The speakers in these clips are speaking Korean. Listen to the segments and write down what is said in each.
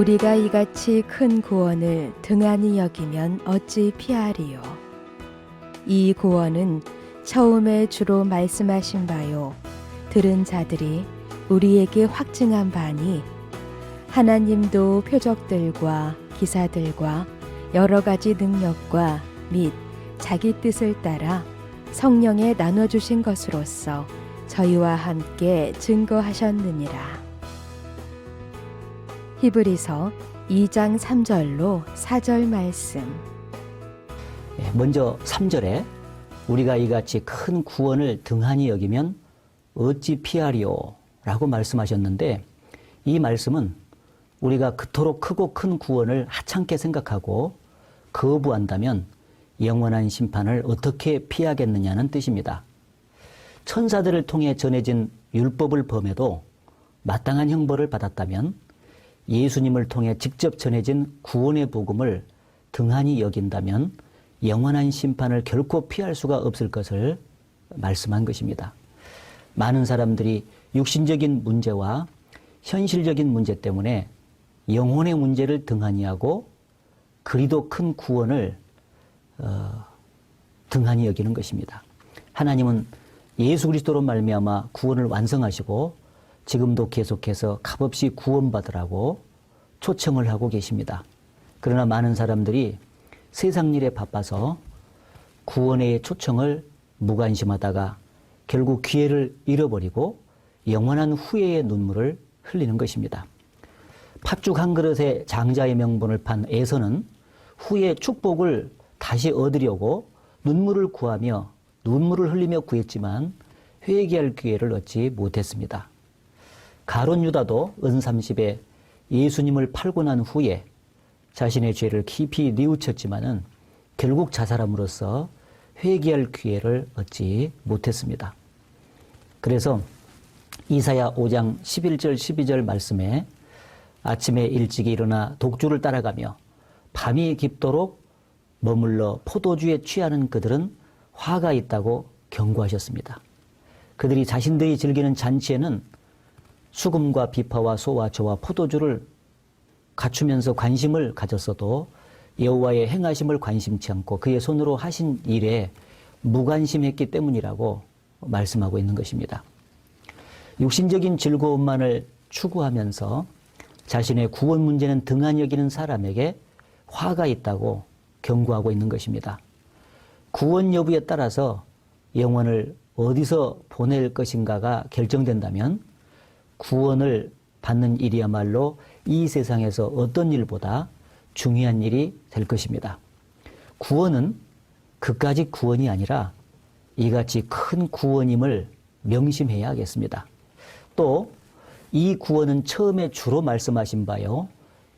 우리가 이같이 큰 구원을 등한히 여기면 어찌 피하리요. 이 구원은 처음에 주로 말씀하신 바요 들은 자들이 우리에게 확증한 바니 하나님도 표적들과 기사들과 여러 가지 능력과 및 자기 뜻을 따라 성령에 나눠주신 것으로서 저희와 함께 증거하셨느니라. 히브리서 2장 3절로 4절 말씀. 먼저 3절에 우리가 이같이 큰 구원을 등한히 여기면 어찌 피하리요 라고 말씀하셨는데, 이 말씀은 우리가 그토록 크고 큰 구원을 하찮게 생각하고 거부한다면 영원한 심판을 어떻게 피하겠느냐는 뜻입니다. 천사들을 통해 전해진 율법을 범해도 마땅한 형벌을 받았다면 예수님을 통해 직접 전해진 구원의 복음을 등한히 여긴다면 영원한 심판을 결코 피할 수가 없을 것을 말씀한 것입니다. 많은 사람들이 육신적인 문제와 현실적인 문제 때문에 영혼의 문제를 등한히 하고 그리도 큰 구원을 등한히 여기는 것입니다. 하나님은 예수 그리스도로 말미암아 구원을 완성하시고 지금도 계속해서 값없이 구원받으라고 초청을 하고 계십니다. 그러나 많은 사람들이 세상 일에 바빠서 구원의 초청을 무관심하다가 결국 기회를 잃어버리고 영원한 후회의 눈물을 흘리는 것입니다. 팥죽 한 그릇에 장자의 명분을 판 에서는 후에 축복을 다시 얻으려고 눈물을 구하며 눈물을 흘리며 구했지만 회개할 기회를 얻지 못했습니다. 가룟 유다도 은 30에 예수님을 팔고 난 후에 자신의 죄를 깊이 뉘우쳤지만은 결국 자살함으로써 회개할 기회를 얻지 못했습니다. 그래서 이사야 5장 11절 12절 말씀에 아침에 일찍이 일어나 독주를 따라가며 밤이 깊도록 머물러 포도주에 취하는 그들은 화가 있다고 경고하셨습니다. 그들이 자신들이 즐기는 잔치에는 수금과 비파와 소와 저와 포도주를 갖추면서 관심을 가졌어도 여호와의 행하심을 관심치 않고 그의 손으로 하신 일에 무관심했기 때문이라고 말씀하고 있는 것입니다. 육신적인 즐거움만을 추구하면서 자신의 구원 문제는 등한히 여기는 사람에게 화가 있다고 경고하고 있는 것입니다. 구원 여부에 따라서 영혼을 어디서 보낼 것인가가 결정된다면 구원을 받는 일이야말로 이 세상에서 어떤 일보다 중요한 일이 될 것입니다. 구원은 그까짓 구원이 아니라 이같이 큰 구원임을 명심해야 하겠습니다. 또 이 구원은 처음에 주로 말씀하신 바요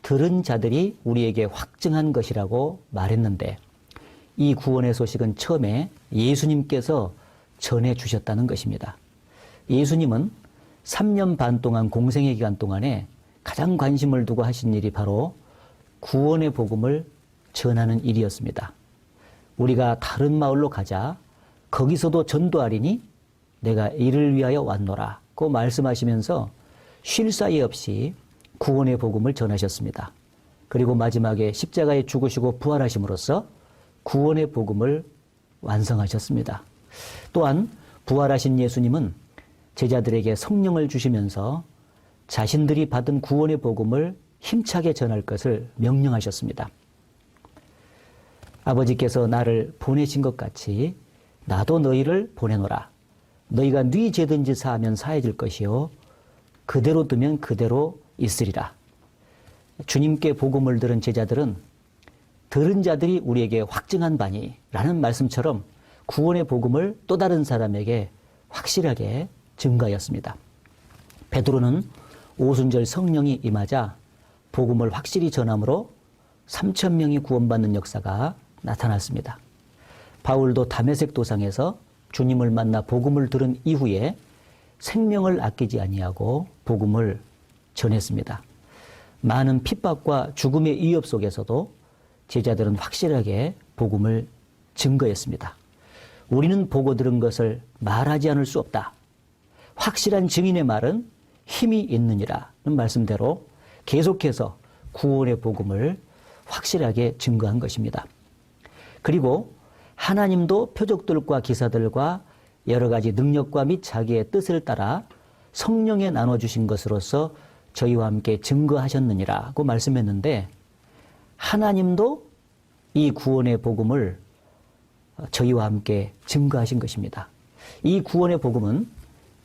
들은 자들이 우리에게 확증한 것이라고 말했는데, 이 구원의 소식은 처음에 예수님께서 전해주셨다는 것입니다. 예수님은 3년 반 동안 공생의 기간 동안에 가장 관심을 두고 하신 일이 바로 구원의 복음을 전하는 일이었습니다. 우리가 다른 마을로 가자, 거기서도 전도하리니 내가 이를 위하여 왔노라고 말씀하시면서 쉴 사이 없이 구원의 복음을 전하셨습니다. 그리고 마지막에 십자가에 죽으시고 부활하심으로써 구원의 복음을 완성하셨습니다. 또한 부활하신 예수님은 제자들에게 성령을 주시면서 자신들이 받은 구원의 복음을 힘차게 전할 것을 명령하셨습니다. 아버지께서 나를 보내신 것 같이 나도 너희를 보내노라. 너희가 네 죄든지 사하면 사해질 것이요 그대로 두면 그대로 있으리라. 주님께 복음을 들은 제자들은 들은 자들이 우리에게 확증한 바니 라는 말씀처럼 구원의 복음을 또 다른 사람에게 확실하게 증거하였습니다. 베드로는 오순절 성령이 임하자 복음을 확실히 전함으로 3,000명이 구원받는 역사가 나타났습니다. 바울도 다메섹 도상에서 주님을 만나 복음을 들은 이후에 생명을 아끼지 아니하고 복음을 전했습니다. 많은 핍박과 죽음의 위협 속에서도 제자들은 확실하게 복음을 증거했습니다. 우리는 보고 들은 것을 말하지 않을 수 없다. 확실한 증인의 말은 힘이 있느니라는 말씀대로 계속해서 구원의 복음을 확실하게 증거한 것입니다. 그리고 하나님도 표적들과 기사들과 여러 가지 능력과 및 자기의 뜻을 따라 성령에 나눠주신 것으로서 저희와 함께 증거하셨느니라고 말씀했는데, 하나님도 이 구원의 복음을 저희와 함께 증거하신 것입니다. 이 구원의 복음은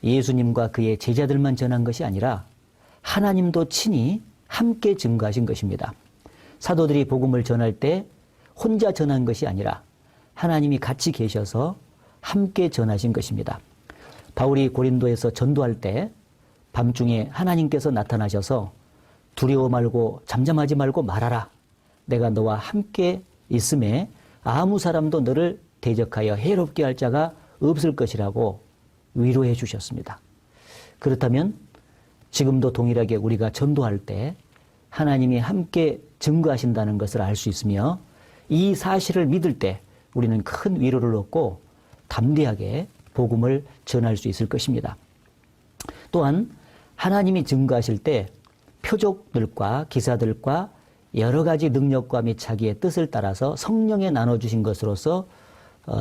예수님과 그의 제자들만 전한 것이 아니라 하나님도 친히 함께 증거하신 것입니다. 사도들이 복음을 전할 때 혼자 전한 것이 아니라 하나님이 같이 계셔서 함께 전하신 것입니다. 바울이 고린도에서 전도할 때 밤중에 하나님께서 나타나셔서 두려워 말고 잠잠하지 말고 말하라. 내가 너와 함께 있음에 아무 사람도 너를 대적하여 해롭게 할 자가 없을 것이라고 위로해 주셨습니다. 그렇다면 지금도 동일하게 우리가 전도할 때 하나님이 함께 증거하신다는 것을 알 수 있으며, 이 사실을 믿을 때 우리는 큰 위로를 얻고 담대하게 복음을 전할 수 있을 것입니다. 또한 하나님이 증거하실 때 표적들과 기사들과 여러 가지 능력과 및 자기의 뜻을 따라서 성령에 나눠주신 것으로서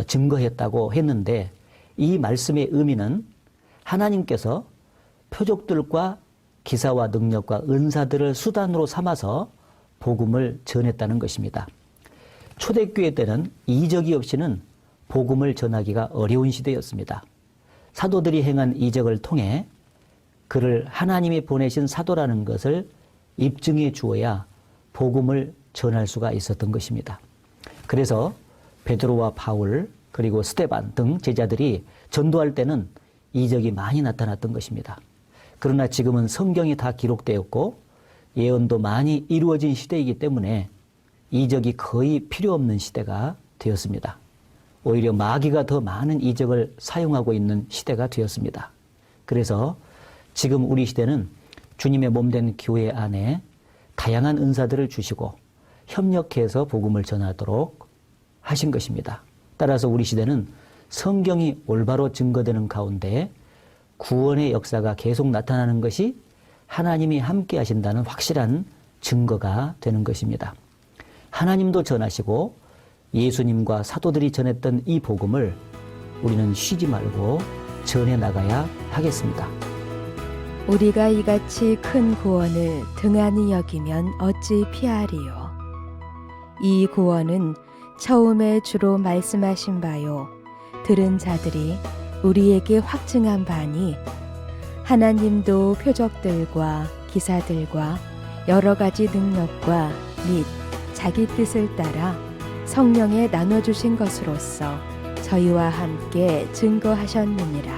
증거했다고 했는데, 이 말씀의 의미는 하나님께서 표적들과 기사와 능력과 은사들을 수단으로 삼아서 복음을 전했다는 것입니다. 초대교회 때는 이적이 없이는 복음을 전하기가 어려운 시대였습니다. 사도들이 행한 이적을 통해 그를 하나님이 보내신 사도라는 것을 입증해 주어야 복음을 전할 수가 있었던 것입니다. 그래서 베드로와 바울 그리고 스데반 등 제자들이 전도할 때는 이적이 많이 나타났던 것입니다. 그러나 지금은 성경이 다 기록되었고 예언도 많이 이루어진 시대이기 때문에 이적이 거의 필요 없는 시대가 되었습니다. 오히려 마귀가 더 많은 이적을 사용하고 있는 시대가 되었습니다. 그래서 지금 우리 시대는 주님의 몸된 교회 안에 다양한 은사들을 주시고 협력해서 복음을 전하도록 하신 것입니다. 따라서 우리 시대는 성경이 올바로 증거되는 가운데 구원의 역사가 계속 나타나는 것이 하나님이 함께 하신다는 확실한 증거가 되는 것입니다. 하나님도 전하시고 예수님과 사도들이 전했던 이 복음을 우리는 쉬지 말고 전해 나가야 하겠습니다. 우리가 이같이 큰 구원을 등한히 여기면 어찌 피하리요. 이 구원은 처음에 주로 말씀하신 바요, 들은 자들이 우리에게 확증한 바니, 하나님도 표적들과 기사들과 여러 가지 능력과 및 자기 뜻을 따라 성령에 나눠주신 것으로서 저희와 함께 증거하셨느니라.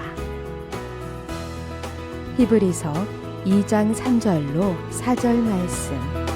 히브리서 2장 3절로 4절 말씀.